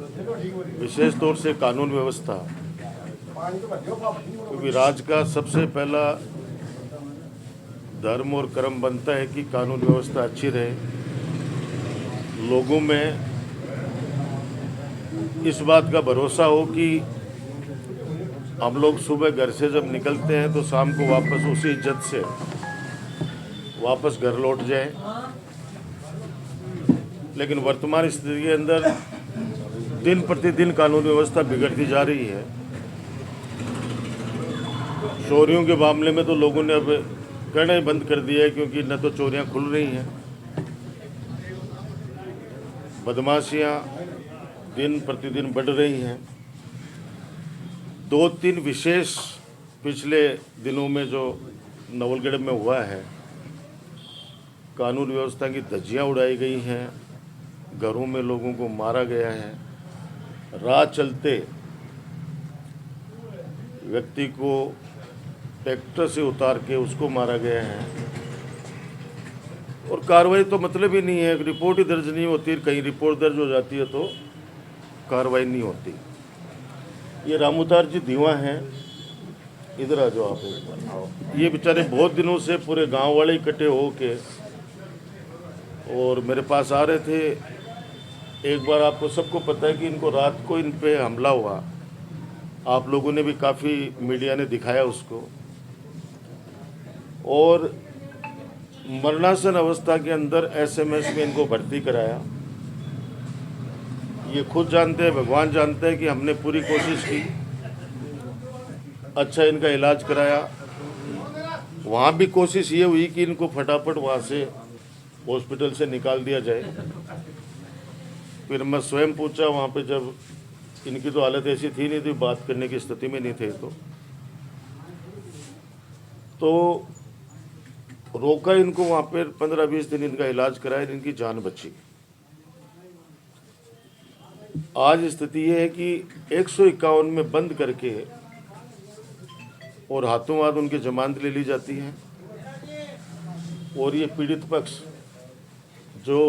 विशेष तौर से कानून व्यवस्था, क्योंकि राज्य का सबसे पहला धर्म और कर्म बनता है कि कानून व्यवस्था अच्छी रहे, लोगों में इस बात का भरोसा हो कि हम लोग सुबह घर से जब निकलते हैं तो शाम को वापस उसी इज्जत से वापस घर लौट जाए। लेकिन वर्तमान स्थिति के अंदर दिन प्रतिदिन कानून व्यवस्था बिगड़ती जा रही है। चोरियों के मामले में तो लोगों ने अब कहना ही बंद कर दिया है, क्योंकि न तो चोरियां खुल रही हैं, बदमाशियां दिन प्रतिदिन बढ़ रही हैं। 2-3 विशेष पिछले दिनों में जो नवलगढ़ में हुआ है, कानून व्यवस्था की धज्जियां उड़ाई गई हैं, घरों में लोगों को मारा गया है, राह चलते व्यक्ति को ट्रैक्टर से उतार के उसको मारा गया है। और कार्रवाई तो मतलब ही नहीं है, रिपोर्ट ही दर्ज नहीं होती, कहीं रिपोर्ट दर्ज हो जाती है तो कार्रवाई नहीं होती। ये रामउतार जी धीवा हैं, इधर आ जाओ आप। ये बेचारे बहुत दिनों से पूरे गांव वाले इकट्ठे हो के और मेरे पास आ रहे थे। एक बार आपको सबको पता है कि इनको रात को इन पे हमला हुआ, आप लोगों ने भी काफ़ी मीडिया ने दिखाया उसको, और मरणासन अवस्था के अंदर एसएमएस में इनको भर्ती कराया। ये खुद जानते हैं, भगवान जानते हैं कि हमने पूरी कोशिश की, अच्छा इनका इलाज कराया। वहाँ भी कोशिश ये हुई कि इनको फटाफट वहाँ से हॉस्पिटल से निकाल दिया जाए। फिर मैं स्वयं पूछा वहाँ पे, जब इनकी तो हालत ऐसी थी नहीं थी, बात करने की स्थिति में नहीं थे, तो रोका इनको वहाँ पर। 15-20 दिन इनका इलाज कराया, इनकी जान बची। आज स्थिति ये है कि 151 में बंद करके और हाथों हाथ उनकी जमानत ले ली जाती है। और ये पीड़ित पक्ष जो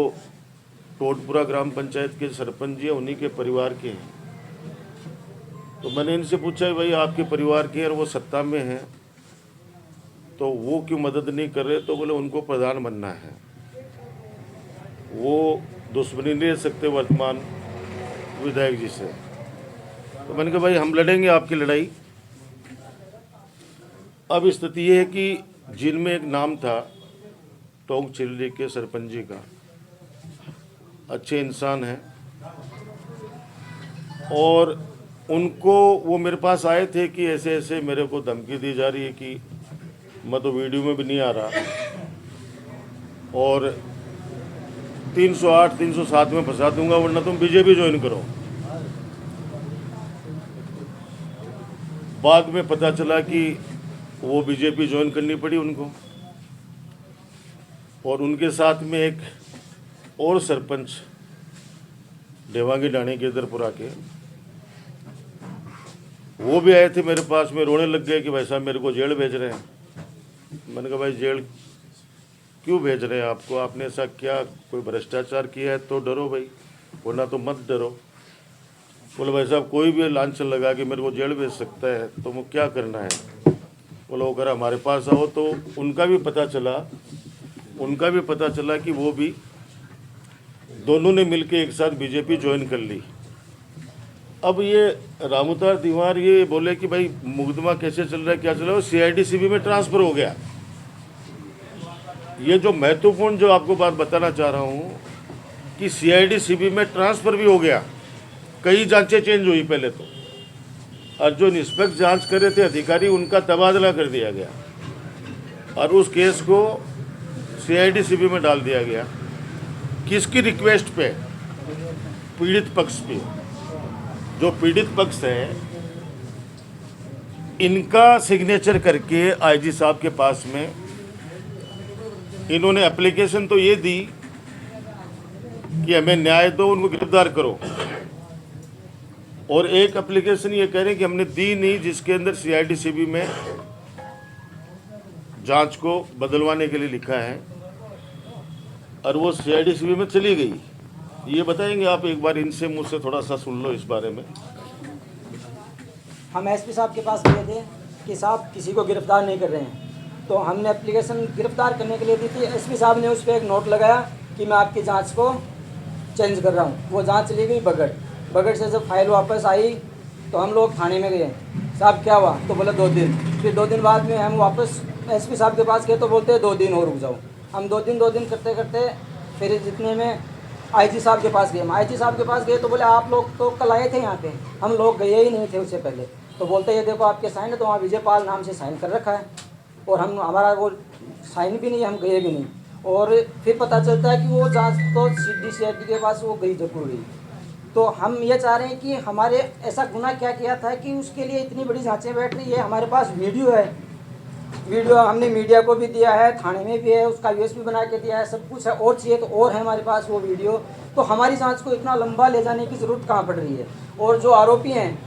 टोटपुरा ग्राम पंचायत के सरपंच जी हैं, उन्हीं के परिवार के हैं। तो मैंने इनसे पूछा भाई आपके परिवार के और वो सत्ता में हैं तो वो क्यों मदद नहीं कर रहे? तो बोले उनको प्रधान बनना है, वो दुश्मनी नहीं रह सकते वर्तमान विधायक जी से। तो मैंने कहा भाई हम लड़ेंगे आपकी लड़ाई। अब स्थिति ये है कि जिनमें एक नाम था टोंक चिल्ली के सरपंच जी का, अच्छे इंसान हैं, और उनको वो मेरे पास आए थे कि ऐसे ऐसे मेरे को धमकी दी जा रही है कि मैं तो वीडियो में भी नहीं आ रहा और 308 307 में फंसा दूंगा वरना तुम बीजेपी ज्वाइन करो। बाद में पता चला कि वो बीजेपी ज्वाइन करनी पड़ी उनको, और उनके साथ में एक और सरपंच देवांगी डाणी के इधरपुरा के, वो भी आए थे मेरे पास में, रोने लग गए कि भाई साहब मेरे को जेल भेज रहे हैं। मैंने कहा भाई जेल क्यों भेज रहे हैं आपको? आपने ऐसा क्या कोई भ्रष्टाचार किया है तो डरो भाई, वरना तो मत डरो। बोले भाई साहब कोई भी लांछन लगा कि मेरे को जेल भेज सकता है तो वो क्या करना है? बोले वो अगर हमारे पास आओ। तो उनका भी पता चला कि वो भी दोनों ने मिलके एक साथ बीजेपी ज्वाइन कर ली। अब ये रामउतार दीवार ये बोले कि भाई मुकदमा कैसे चल रहा है, क्या चल रहा है, सीआईडी सीबी में ट्रांसफर हो गया। ये जो महत्वपूर्ण जो आपको बात बताना चाह रहा हूँ कि सीआईडी सीबी में ट्रांसफर भी हो गया। कई जांचें चेंज हुई पहले तो, और जो निष्पक्ष जांच कर रहे थे अधिकारी उनका तबादला कर दिया गया और उस केस को सीआईडी सीबी में डाल दिया गया। किसकी रिक्वेस्ट पे? पीड़ित पक्ष पे। जो पीड़ित पक्ष है इनका सिग्नेचर करके आईजी साहब के पास में इन्होंने एप्लीकेशन तो ये दी कि हमें न्याय दो, उनको गिरफ्तार करो, और एक एप्लीकेशन ये कह रहे हैं कि हमने दी नहीं जिसके अंदर सीआईडी सीबी में जांच को बदलवाने के लिए लिखा है, और वो सीआईडी सीबी में चली गई। ये बताएंगे आप एक बार इनसे मुझसे थोड़ा सा सुन लो इस बारे में। हम एसपी साहब के पास गए थे कि साहब किसी को गिरफ्तार नहीं कर रहे हैं, तो हमने एप्लीकेशन गिरफ्तार करने के लिए दी थी। एसपी साहब ने उस पर एक नोट लगाया कि मैं आपकी जांच को चेंज कर रहा हूँ। वो जांच चली गई बगड़ से जब फाइल वापस आई तो हम लोग थाने में गए, साहब क्या हुआ, तो बोला 2 दिन। फिर 2 दिन बाद में हम वापस एसपी साहब के पास गए तो बोलते हैं 2 दिन और रुक जाओ। हम 2 दिन करते करते फिर जितने में आईजी साहब के पास गए। हम आईजी साहब के पास गए तो बोले आप लोग तो कल आए थे यहाँ पे, हम लोग गए ही नहीं थे उससे पहले। तो बोलते ये देखो आपके साइन है, तो वहाँ विजयपाल नाम से साइन कर रखा है और हम हमारा वो साइन भी नहीं, हम गए भी नहीं। और फिर पता चलता है कि वो जांच तो CID के पास वो गई जयपुर गई। तो हम ये चाह रहे हैं कि हमारे ऐसा गुनाह क्या किया था कि उसके लिए इतनी बड़ी जांचें बैठ रही है। हमारे पास वीडियो है, वीडियो हमने मीडिया को भी दिया है, थाने में भी है, उसका USB बना के दिया है, सब कुछ है। और चाहिए तो और है हमारे पास वो वीडियो। तो हमारी जांच को इतना लंबा ले जाने की ज़रूरत कहाँ पड़ रही है। और जो आरोपी हैं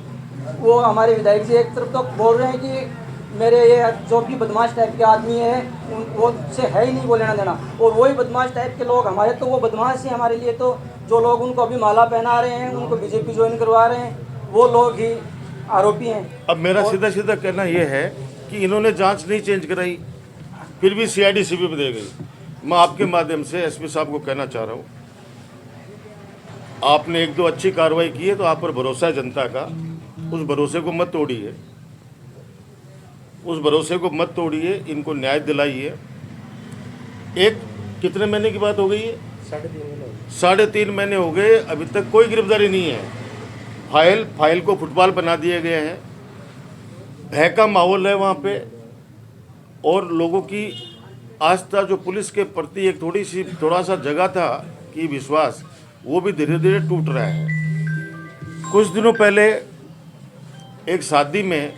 वो हमारे विधायक जी एक तरफ तो बोल रहे हैं कि मेरे ये जो भी बदमाश टाइप के आदमी हैं वो से है ही नहीं वो लेना देना, और वही बदमाश टाइप के लोग हमारे, तो वो बदमाश ही हमारे लिए, तो जो लोग उनको अभी माला पहना रहे हैं, उनको BJP ज्वाइन करवा रहे हैं, वो लोग ही आरोपी हैं। अब मेरा सीधा सीधा कहना यह है कि इन्होंने जांच नहीं चेंज कराई, फिर भी CID CB पे दे गई। मैं आपके माध्यम से SP साहब को कहना चाह रहा हूँ, आपने 1-2 अच्छी कार्रवाई की है तो आप पर भरोसा है जनता का, उस भरोसे को मत तोड़िए, उस भरोसे को मत तोड़िए, इनको न्याय दिलाइए। एक कितने महीने की बात हो गई है? 3.5 महीने हो गए, अभी तक कोई गिरफ्तारी नहीं है। फाइल को फुटबॉल बना दिए गए हैं, भय का माहौल है वहाँ पे, और लोगों की आस्था जो पुलिस के प्रति एक थोड़ा सा जगह था कि विश्वास, वो भी धीरे धीरे टूट रहा है। कुछ दिनों पहले एक शादी में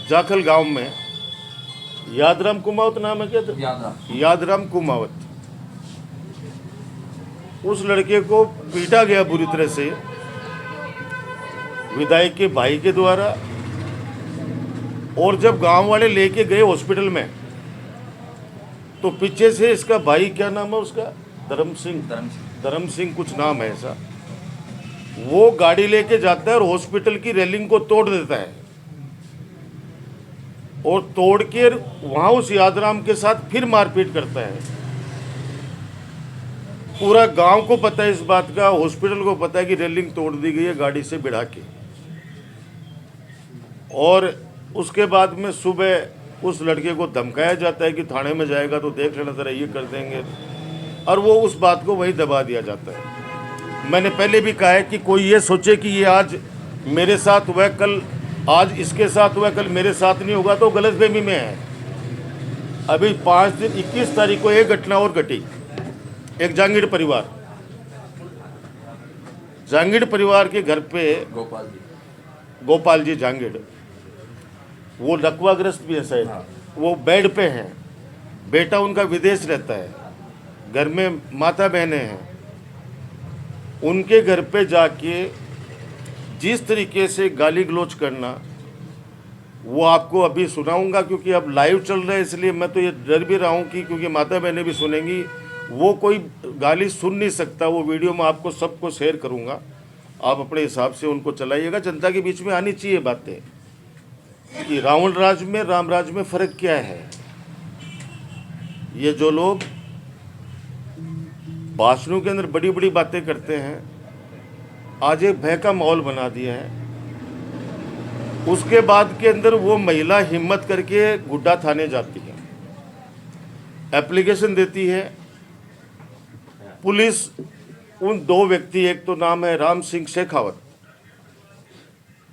जाखल गांव में यादराम कुमावत नाम है, क्या यादराम कुमावत, उस लड़के को पीटा गया बुरी तरह से विधायक के भाई के द्वारा। और जब गांव वाले लेके गए हॉस्पिटल में तो पीछे से इसका भाई, क्या नाम है उसका, धर्म सिंह कुछ नाम है ऐसा, वो गाड़ी लेके जाता है और हॉस्पिटल की रेलिंग को तोड़ देता है, और तोड़ के वहां उस यादराम के साथ फिर मारपीट करता है। पूरा गांव को पता है इस बात का, हॉस्पिटल को पता है कि रेलिंग तोड़ दी गई है गाड़ी से बिठा के। और उसके बाद में सुबह उस लड़के को धमकाया जाता है कि थाने में जाएगा तो देख लेना जरा, ये कर देंगे, और वो उस बात को वहीं दबा दिया जाता है। मैंने पहले भी कहा है कि कोई ये सोचे कि ये आज मेरे साथ हुआ, कल आज इसके साथ हुआ, कल मेरे साथ नहीं होगा, तो गलतफहमी में है। अभी 5 दिन 21 तारीख को एक घटना और घटी, एक जांगीड़ परिवार के घर पे गोपाल जी जांगीड़, वो लकवाग्रस्त भी है शायद, वो बेड पे हैं, बेटा उनका विदेश रहता है, घर में माता बहनें हैं, उनके घर पे जाके जिस तरीके से गाली गलौज करना, वो आपको अभी सुनाऊंगा, क्योंकि अब लाइव चल रहा है, इसलिए मैं तो ये डर भी रहा हूँ कि क्योंकि माता बहनें भी सुनेंगी, वो कोई गाली सुन नहीं सकता। वो वीडियो मैं आपको सबको शेयर करूँगा, आप अपने हिसाब से उनको चलाइएगा। जनता के बीच में आनी चाहिए बातें कि रावण राज में राम राज में फ़र्क क्या है। ये जो लोग भाषणों के अंदर बड़ी बड़ी बातें करते हैं, आज एक भय का माहौल बना दिया है। उसके बाद के अंदर वो महिला हिम्मत करके गुड्डा थाने जाती है, एप्लीकेशन देती है, पुलिस उन 2 व्यक्ति, एक तो नाम है राम सिंह शेखावत,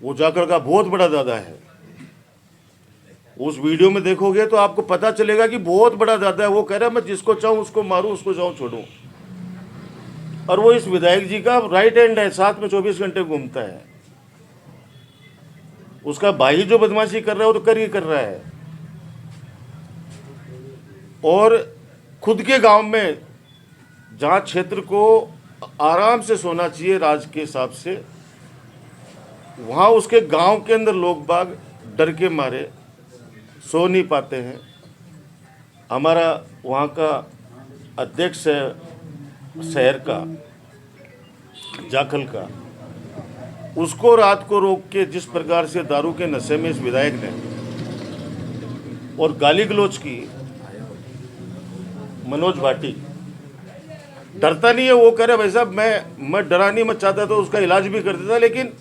वो जाकर का बहुत बड़ा दादा है, उस वीडियो में देखोगे तो आपको पता चलेगा कि बहुत बड़ा दादा है। वो कह रहा है मैं जिसको चाहूँ उसको मारूं, उसको चाहूँ छोड़ूं, और वो इस विधायक जी का राइट हैंड है, साथ में 24 घंटे घूमता है। उसका भाई जो बदमाशी कर रहा है वो तो कर रहा है, और खुद के गांव में जहां क्षेत्र को आराम से सोना चाहिए राज के हिसाब से, वहां उसके गांव के अंदर लोग बाग डर के मारे सो नहीं पाते हैं। हमारा वहाँ का अध्यक्ष है शहर का, जाखल का, उसको रात को रोक के जिस प्रकार से दारू के नशे में इस विधायक ने और गाली गलौज की, मनोज भाटी डरता नहीं है, वो कह रहे भाई साहब मैं डरा नहीं, मैं चाहता तो उसका इलाज भी कर देता, लेकिन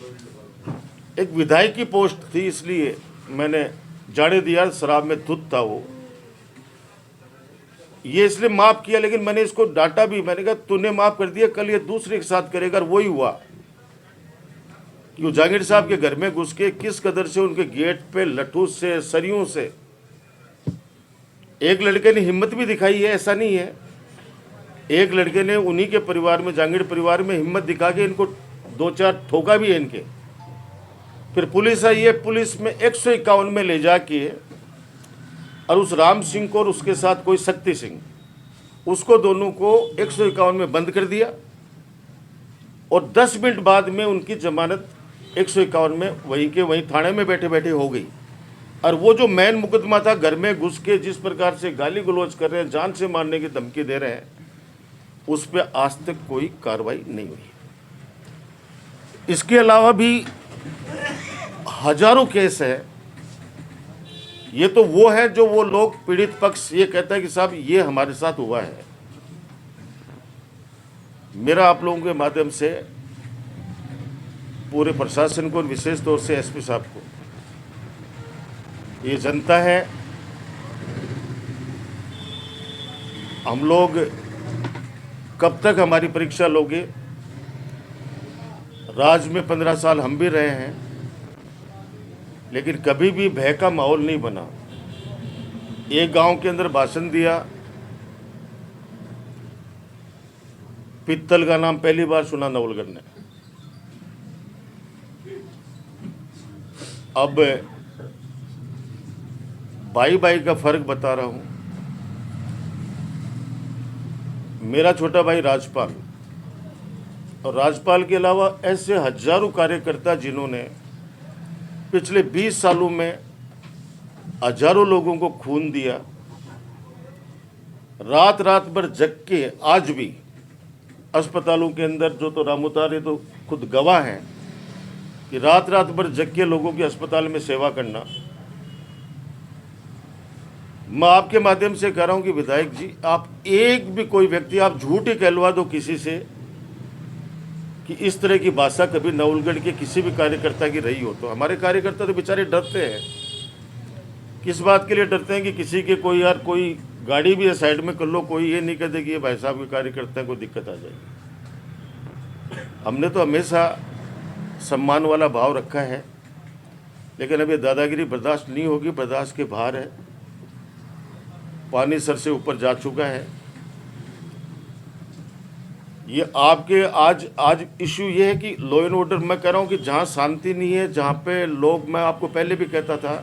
एक विधायक की पोस्ट थी इसलिए मैंने जाने दिया, शराब में धुत था वो, ये इसलिए माफ किया। लेकिन मैंने इसको डांटा भी, मैंने कहा तूने माफ कर दिया, कल ये दूसरे के साथ करेगा। और वही हुआ कि वो जहांगीर साहब के घर में घुस के किस कदर से उनके गेट पे लठूस से, सरियों से, एक लड़के ने हिम्मत भी दिखाई है, ऐसा नहीं है, एक लड़के ने उन्हीं के परिवार में, जहांगीर परिवार में हिम्मत दिखा के इनको 2-4 ठोका भी है इनके। फिर पुलिस आई है, पुलिस में 151 में ले जाके, और उस राम सिंह को और उसके साथ कोई शक्ति सिंह, उसको दोनों को 151 में बंद कर दिया, और 10 मिनट बाद में उनकी जमानत 151 में वहीं के वहीं थाने में बैठे बैठे हो गई। और वो जो मैन मुकदमा था, घर में घुस के जिस प्रकार से गाली गलौज कर रहे हैं, जान से मारने की धमकी दे रहे हैं, उस पर आज तक कोई कार्रवाई नहीं हुई। इसके अलावा भी हजारों केस है। ये तो वो है जो वो लोग, पीड़ित पक्ष ये कहता है कि साहब ये हमारे साथ हुआ है। मेरा आप लोगों के माध्यम से पूरे प्रशासन को और विशेष तौर से एसपी साहब को, ये जनता है, हम लोग कब तक हमारी परीक्षा लोगे? राज में 15 साल हम भी रहे हैं, लेकिन कभी भी भय का माहौल नहीं बना। एक गांव के अंदर भाषण दिया, पित्तल का नाम पहली बार सुना नवलगढ़ ने। अब भाई भाई का फर्क बता रहा हूं। मेरा छोटा भाई राजपाल, और राजपाल के अलावा ऐसे हजारों कार्यकर्ता जिन्होंने पिछले 20 सालों में हजारों लोगों को खून दिया, रात रात भर जग के, आज भी अस्पतालों के अंदर, जो तो रामोतार तो खुद गवाह हैं कि रात रात भर जग के लोगों की अस्पताल में सेवा करना। मैं आपके माध्यम से कह रहा हूं कि विधायक जी, आप एक भी कोई व्यक्ति आप झूठ ही कहलवा दो किसी से कि इस तरह की भाषा कभी नवलगढ़ के किसी भी कार्यकर्ता की रही हो, तो हमारे कार्यकर्ता तो बेचारे डरते हैं। किस बात के लिए डरते हैं कि किसी के कोई, यार कोई गाड़ी भी है साइड में कर लो, कोई ये नहीं कहते कि ये भाई साहब के कार्यकर्ता को दिक्कत आ जाएगी। हमने तो हमेशा सम्मान वाला भाव रखा है, लेकिन अब ये दादागिरी बर्दाश्त नहीं होगी, बर्दाश्त के बाहर है, पानी सर से ऊपर जा चुका है। ये आपके आज इशू ये है कि लॉ एंड ऑर्डर, मैं कह रहा हूँ कि जहाँ शांति नहीं है, जहाँ पे लोग, मैं आपको पहले भी कहता था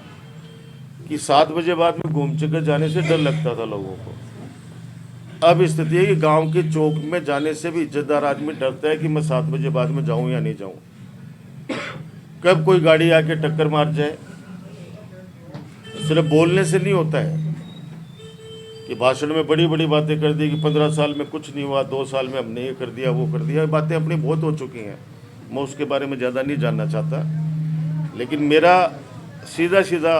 कि 7 बजे बाद में घूम चक्कर जाने से डर लगता था लोगों को। अब स्थिति है कि गांव के चौक में जाने से भी इज्जतदार आदमी डरता है कि मैं 7 बजे बाद में जाऊं या नहीं जाऊं, कब कोई गाड़ी आके टक्कर मार जाए। सिर्फ बोलने से नहीं होता है कि भाषण में बड़ी बड़ी बातें कर दी कि 15 साल में कुछ नहीं हुआ, 2 साल में हमने ये कर दिया, वो कर दिया। बातें अपनी बहुत हो चुकी हैं, मैं उसके बारे में ज़्यादा नहीं जानना चाहता। लेकिन मेरा सीधा सीधा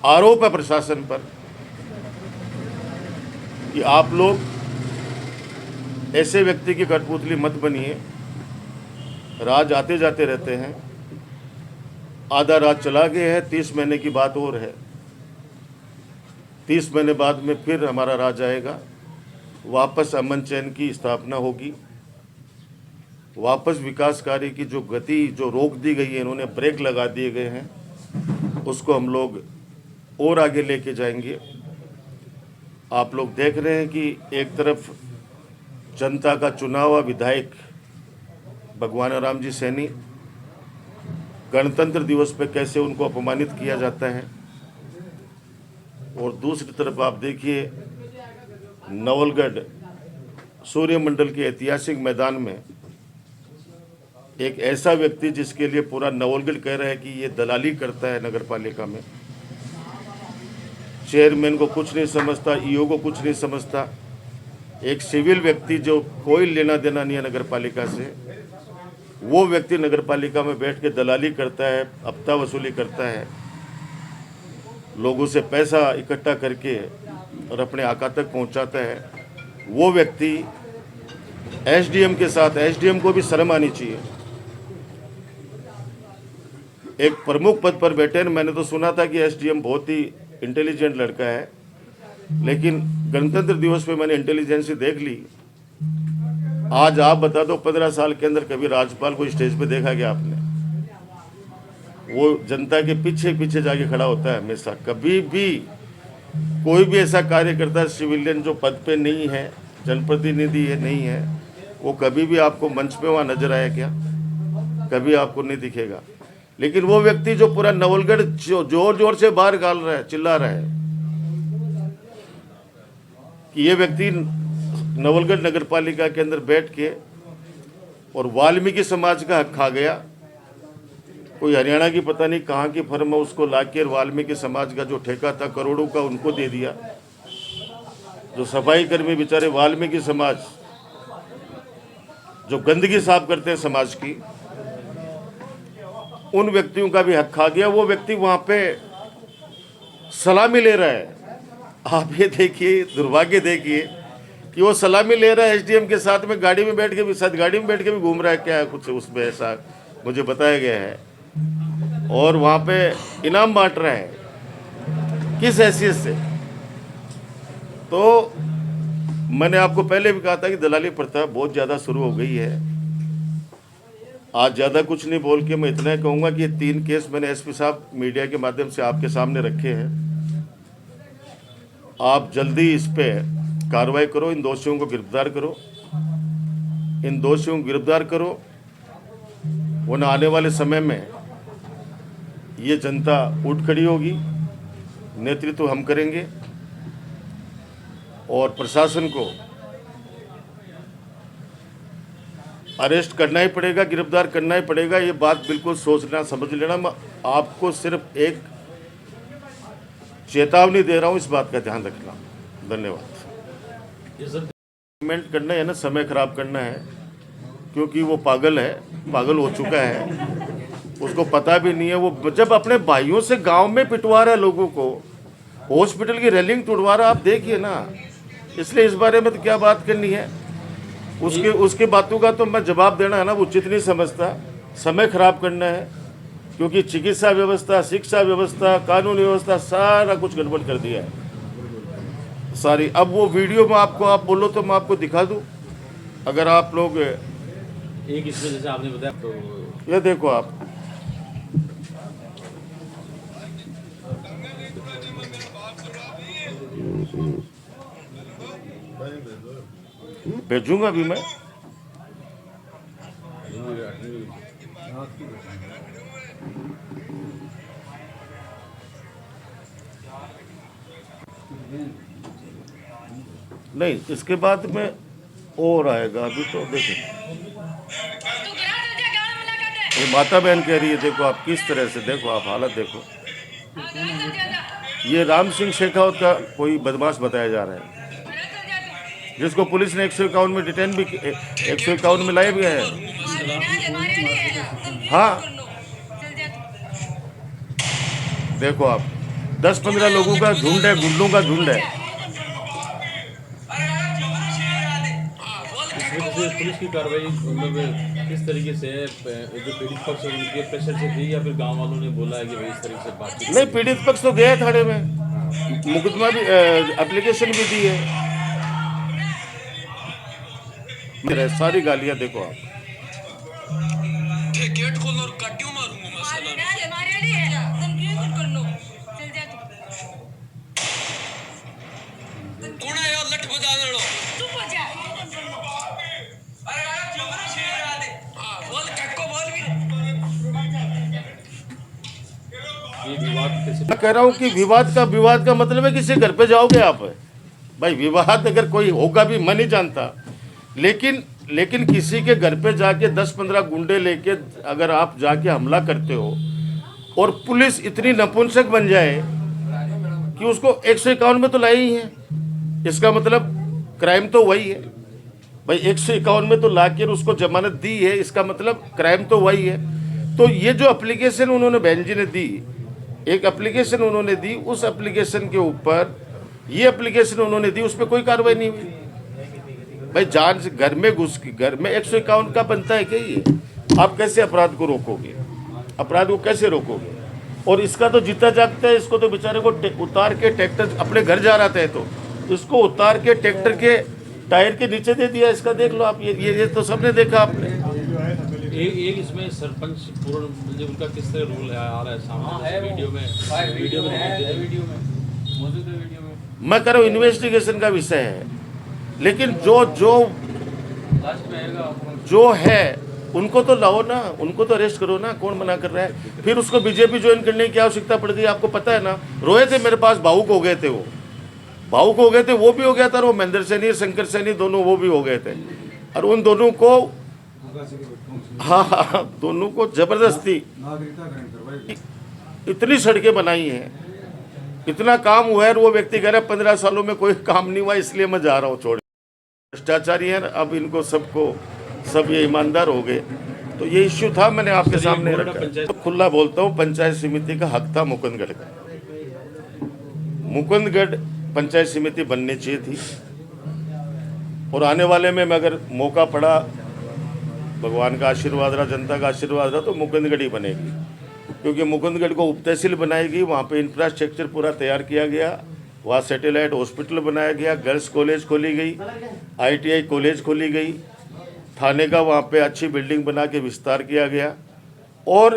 आरोप है प्रशासन पर कि आप लोग ऐसे व्यक्ति की कठपुतली मत बनिए। राज आते जाते रहते हैं, आधा राज चला गया है, 30 महीने की बात और है, 30 महीने बाद में फिर हमारा राज आएगा, वापस अमन चैन की स्थापना होगी, वापस विकास कार्य की जो गति जो रोक दी गई है, इन्होंने ब्रेक लगा दिए गए हैं, उसको हम लोग और आगे लेके जाएंगे। आप लोग देख रहे हैं कि एक तरफ जनता का चुना हुआ विधायक भगवान राम जी सैनी, गणतंत्र दिवस पे कैसे उनको अपमानित किया जाता है, और दूसरी तरफ आप देखिए नवलगढ़ सूर्यमंडल के ऐतिहासिक मैदान में एक ऐसा व्यक्ति जिसके लिए पूरा नवलगढ़ कह रहा है कि ये दलाली करता है नगर पालिका में, चेयरमैन को कुछ नहीं समझता, ईओ को कुछ नहीं समझता, एक सिविल व्यक्ति जो कोई लेना देना नहीं है नगर पालिका से, वो व्यक्ति नगर पालिका में बैठ के दलाली करता है, हफ्ता वसूली करता है, लोगों से पैसा इकट्ठा करके और अपने आका तक पहुंचाता है, वो व्यक्ति एसडीएम के साथ, एसडीएम को भी शर्म आनी चाहिए, एक प्रमुख पद पर बैठे हैं। मैंने तो सुना था कि एसडीएम बहुत ही इंटेलिजेंट लड़का है, लेकिन गणतंत्र दिवस पे मैंने इंटेलिजेंसी देख ली। आज आप बता दो 15 साल के अंदर कभी राज्यपाल को स्टेज पे देखा गया आपने? वो जनता के पीछे पीछे जाके खड़ा होता है हमेशा। कभी भी कोई भी ऐसा कार्य करता है सिविलियन जो पद पे नहीं है, जनप्रतिनिधि है नहीं है, वो कभी भी आपको मंच पे वहाँ नजर आया क्या? कभी आपको नहीं दिखेगा। लेकिन वो व्यक्ति जो पूरा नवलगढ़ जोर जोर से बाहर गाल रहा है, चिल्ला रहा है कि ये व्यक्ति नवलगढ़ नगर पालिका के अंदर बैठ के और वाल्मीकि समाज का हक खा गया। कोई हरियाणा की पता नहीं कहाँ की फर्म है, उसको लाके वाल्मीकि समाज का जो ठेका था करोड़ों का उनको दे दिया। जो सफाई कर्मी बेचारे वाल्मीकि समाज जो गंदगी साफ करते हैं समाज की, उन व्यक्तियों का भी हक खा गया। वो व्यक्ति वहां पे सलामी ले रहा है। आप ये देखिए, दुर्भाग्य देखिए कि वो सलामी ले रहा है एसडीएम के साथ में, गाड़ी में बैठ के भी, साथ गाड़ी में बैठ के भी घूम रहा है क्या कुछ उसमें ऐसा मुझे बताया गया है, और वहां पे इनाम बांट रहा है। किस हैसियत से? तो मैंने आपको पहले भी कहा था कि दलाली प्रथा बहुत ज़्यादा शुरू हो गई है। आज ज़्यादा कुछ नहीं बोल के मैं इतना कहूँगा कि ये 3 केस मैंने एसपी साहब मीडिया के माध्यम से आपके सामने रखे हैं। आप जल्दी इस पे कार्रवाई करो, इन दोषियों को गिरफ्तार करो, इन दोषियों को गिरफ्तार करो, वरना आने वाले समय में ये जनता उठ खड़ी होगी। नेतृत्व हम करेंगे और प्रशासन को अरेस्ट करना ही पड़ेगा, गिरफ्तार करना ही पड़ेगा। ये बात बिल्कुल सोचना, समझ लेना। मैं आपको सिर्फ एक चेतावनी दे रहा हूँ, इस बात का ध्यान रखना। धन्यवाद। कमेंट करना है ना, समय खराब करना है, क्योंकि वो पागल है, पागल हो चुका है, उसको पता भी नहीं है। वो जब अपने भाइयों से गांव में पिटवा रहा है लोगों को, हॉस्पिटल की रेलिंग तोड़वा रहा, आप देखिए ना। इसलिए इस बारे में तो क्या बात करनी है, उसके बातों का तो मैं जवाब देना है ना, वो उचित नहीं समझता। समय खराब करना है, क्योंकि चिकित्सा व्यवस्था, शिक्षा व्यवस्था, कानून व्यवस्था सारा कुछ गड़बड़ कर दिया है सारी। अब वो वीडियो में आपको, आप बोलो तो मैं आपको दिखा दूं, अगर आप लोग एक इसमें जैसे आपने बताया तो ये देखो आप, भेजूंगा अभी मैं। नहीं, इसके बाद में और आएगा। अभी तो देखो, ये माता बहन कह रही है, देखो आप किस तरह से, देखो आप हालत देखो। ये राम सिंह शेखावत का कोई बदमाश बताया जा रहा है, जिसको पुलिस ने 151 में डिटेन भी, 151 में लाया भी है। हाँ, देखो आप, 10-15 लोगों का झुंड है, गुंडों का झुंड है। इसमें पुलिस की कार्रवाई मतलब किस तरीके से है? जो पीड़ित पक्ष है उनके प्रेशर से थी, या फिर गांव वालों ने बोला है कि भाई इस तरीके से बात? नहीं, पीड़ित पक्ष तो गया थाने में, मुकदमा भी, एप्लीकेशन भी दी है। सारी गालियां देखो आप। गेट खोल और काटियों मारूंगा कौन है यार? लठ बजा लो, चुप हो जा। अरे यार चुप शेर आ दे, बोल कटको बोल भी। ये विवाद कैसे? मैं कह रहा हूँ कि विवाद का मतलब है किसी घर पे जाओगे आप? भाई विवाद अगर कोई होगा भी, मैं नहीं जानता, लेकिन किसी के घर पे जाके 10-15 गुंडे लेके अगर आप जाके हमला करते हो और पुलिस इतनी नपुंसक बन जाए कि उसको 151 में तो लाई ही है, इसका मतलब क्राइम तो वही है। भाई 151 में तो ला के उसको जमानत दी है, इसका मतलब क्राइम तो वही है। तो ये जो एप्लीकेशन उन्होंने बहन जी ने दी, एक एप्लीकेशन उन्होंने दी, उस एप्लीकेशन के ऊपर ये एप्लीकेशन उन्होंने दी, उस पर कोई कार्रवाई नहीं हुई। भाई जान से घर में घुस के, घर में 151 का बनता है क्या ये? आप कैसे अपराध को रोकोगे? अपराध को कैसे रोकोगे? और इसका तो जीता जागता है, इसको तो बेचारे को उतार के ट्रैक्टर, अपने घर जा रहा था तो इसको उतार के ट्रैक्टर के टायर के नीचे दे दिया। इसका देख लो आप, ये तो सबने देखा आपने। एक इसमें सरपंच पूर्ण म्हणजे उनका किस तरह रोल आ रहा है सामने वीडियो में मौजूद है वीडियो में। मैं कह रहा हूँ इन्वेस्टिगेशन का विषय है, लेकिन जो जो लास्ट में आएगा जो है उनको तो लाओ ना, उनको तो अरेस्ट करो ना। कौन मना कर रहा है? फिर उसको बीजेपी ज्वाइन करने की क्या आवश्यकता पड़ गई? आपको पता है ना, रोए थे मेरे पास, भावुक हो गए थे, वो भावुक हो गए थे, वो भी हो गया था, और वो महेंद्र सैनी शंकर सैनी दोनों वो भी हो गए थे। और उन दोनों को हाँ दोनों को जबरदस्ती इतनी सड़कें बनाई हैं, इतना काम हुआ है, और वो व्यक्ति कह रहा है 15 सालों में कोई काम नहीं हुआ, इसलिए मैं जा रहा हूँ छोड़। भ्रष्टाचारी है, अब इनको सबको सब ये ईमानदार हो गए। तो ये इश्यू था, मैंने आपके सामने रखा। तो खुला बोलता हूँ, पंचायत समिति का हक था मुकुंदगढ़ का। मुकुंदगढ़ पंचायत समिति बननी चाहिए थी, और आने वाले में अगर मौका पड़ा, भगवान का आशीर्वाद रहा, जनता का आशीर्वाद रहा, तो मुकुंदगढ़ ही बनेगी। क्योंकि मुकुंदगढ़ को उप तहसील बनाई गई, वहाँ पे इंफ्रास्ट्रक्चर पूरा तैयार किया गया, वहाँ सैटेलाइट हॉस्पिटल बनाया गया, गर्ल्स कॉलेज खोली गई, ITI कॉलेज खोली गई, थाने का वहाँ पे अच्छी बिल्डिंग बना के विस्तार किया गया। और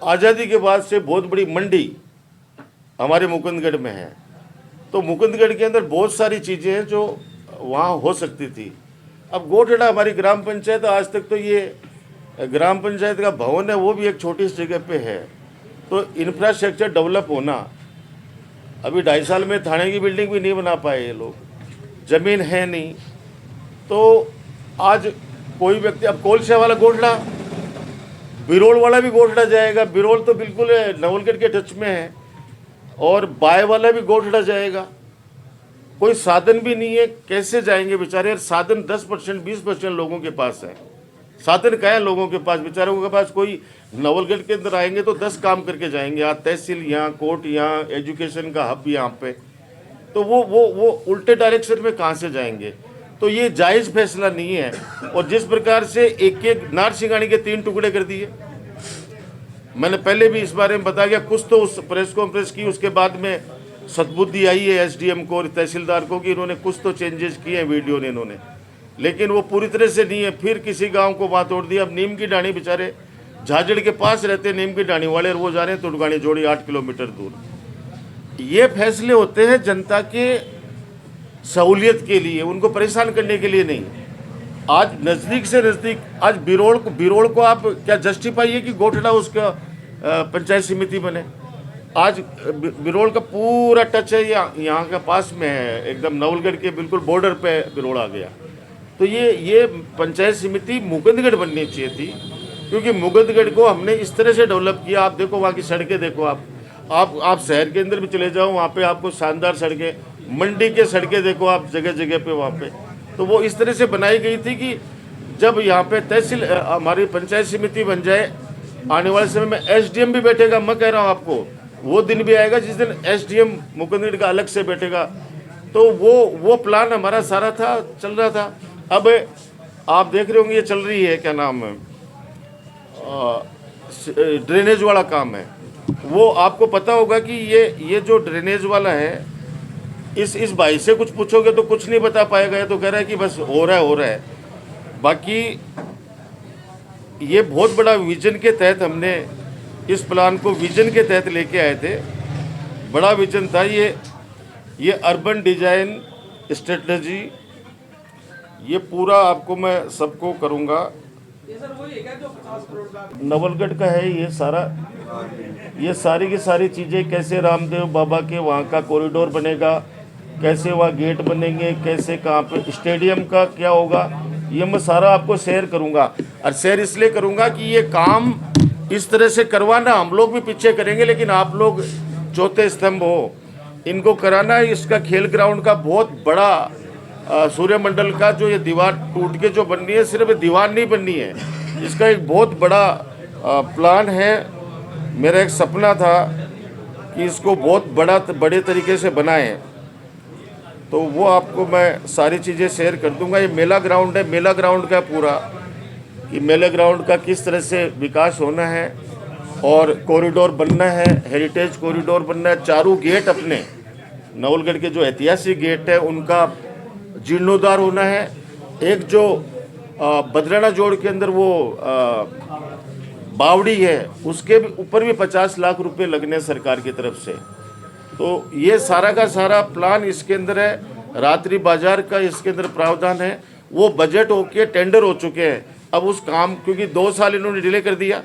आज़ादी के बाद से बहुत बड़ी मंडी हमारे मुकुंदगढ़ में है। तो मुकुंदगढ़ के अंदर बहुत सारी चीज़ें हैं जो वहाँ हो सकती थी। अब गोठड़ा हमारी ग्राम पंचायत, आज तक तो ये ग्राम पंचायत का भवन है, वो भी एक छोटी सी जगह पे है। तो इंफ्रास्ट्रक्चर डेवलप होना, अभी 2.5 साल में थाने की बिल्डिंग भी नहीं बना पाए ये लोग, ज़मीन है नहीं। तो आज कोई व्यक्ति, अब कोलशा वाला गोठड़ा, बिरोल वाला भी गोठड़ा जाएगा, बिरोल तो बिल्कुल नवलगढ़ के टच में है, और बाय वाला भी गोठड़ा जाएगा। कोई साधन भी नहीं है, कैसे जाएंगे बेचारे? साधन 10% 20% लोगों के पास है। साधन क्या है लोगों के पास? बेचारों के पास कोई नवलगढ़ के अंदर आएंगे तो 10 काम करके जाएंगे, यहाँ तहसील, यहाँ कोर्ट, यहाँ एजुकेशन का हब यहाँ पे, तो वो उल्टे डायरेक्शन में कहाँ से जाएंगे? तो ये जायज़ फैसला नहीं है। और जिस प्रकार से एक नारसिंघानी के 3 टुकड़े कर दिए, मैंने पहले भी इस बारे में बताया गया, कुछ तो उस प्रेस कॉन्फ्रेंस की, उसके बाद में सद्बुद्धि आई है SDM को और तहसीलदार को कि इन्होंने कुछ तो चेंजेस किए हैं वीडियो ने इन्होंने, लेकिन वो पूरी तरह से नहीं है। फिर किसी गांव को बात तोड़ दी। अब नीम की डाणी, बेचारे झाझड़ के पास रहते नीम की डाणी वाले, और वो जा रहे हैं तुड़गानी जोड़ी 8 किलोमीटर दूर। ये फैसले होते हैं जनता के सहूलियत के लिए, उनको परेशान करने के लिए नहीं। आज नज़दीक से नज़दीक, आज बिरोल को आप क्या जस्टिफाई है कि गोठड़ा उसका पंचायत समिति बने? आज बिरोल का पूरा टच है, यहाँ का पास में है, एकदम नवलगढ़ के बिल्कुल बॉर्डर पे बिरोल आ गया। तो ये पंचायत समिति मुकुंदगढ़ बननी चाहिए थी, क्योंकि मुकुंदगढ़ को हमने इस तरह से डेवलप किया। आप देखो वहाँ की सड़कें, देखो आप शहर के अंदर भी चले जाओ, वहाँ पे आपको शानदार सड़कें, मंडी के सड़कें देखो आप जगह जगह पे वहाँ पे। तो वो इस तरह से बनाई गई थी कि जब यहाँ पे तहसील, हमारी पंचायत समिति बन जाए, आने वाले समय में SDM भी बैठेगा। मैं कह रहा हूँ आपको, वो दिन भी आएगा जिस दिन SDM मुकुंदगढ़ का अलग से बैठेगा। तो वो प्लान हमारा सारा था, चल रहा था। अब आप देख रहे होंगे ये चल रही है, क्या नाम है, ड्रेनेज वाला काम है। वो आपको पता होगा कि ये जो ड्रेनेज वाला है, इस भाई से कुछ पूछोगे तो कुछ नहीं बता पाएगा। ये तो कह रहा है कि बस हो रहा है। बाकी ये बहुत बड़ा विजन के तहत हमने इस प्लान को विजन के तहत लेके आए थे। बड़ा विजन था ये अर्बन डिजाइन स्ट्रेटजी, ये पूरा आपको मैं सबको करूँगा। नवलगढ़ का है ये सारा, ये सारी की सारी चीज़ें, कैसे रामदेव बाबा के वहाँ का कॉरिडोर बनेगा, कैसे वहाँ गेट बनेंगे, कैसे कहाँ पे स्टेडियम का क्या होगा, ये मैं सारा आपको शेयर करूँगा। और शेयर इसलिए करूँगा कि ये काम इस तरह से करवाना, हम लोग भी पीछे करेंगे, लेकिन आप लोग चौथे स्तंभ हो, इनको कराना। इसका खेल ग्राउंड का बहुत बड़ा सूर्यमंडल का जो ये दीवार टूट के जो बननी है, सिर्फ ये दीवार नहीं बननी है, इसका एक बहुत बड़ा प्लान है। मेरा एक सपना था कि इसको बहुत बड़े तरीके से बनाएं, तो वो आपको मैं सारी चीज़ें शेयर कर दूंगा। ये मेला ग्राउंड है, मेला ग्राउंड का पूरा कि मेला ग्राउंड का किस तरह से विकास होना है और कॉरिडोर बनना है, हेरिटेज कॉरिडोर बनना है। चारों गेट अपने नवलगढ़ के जो ऐतिहासिक गेट है उनका जीर्णोद्धार होना है। एक जो बदराना जोड़ के अंदर वो बावड़ी है, उसके भी ऊपर भी 50 लाख रुपए लगने सरकार की तरफ से। तो ये सारा का सारा प्लान इसके अंदर है। रात्रि बाजार का इसके अंदर प्रावधान है। वो बजट होके टेंडर हो चुके हैं। अब उस काम, क्योंकि 2 साल इन्होंने डिले कर दिया,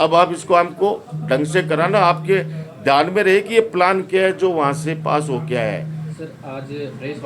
अब आप इसको हमको ढंग से कराना। आपके ध्यान में रहे कि ये प्लान क्या है जो वहाँ से पास हो गया है। सर आज प्रेस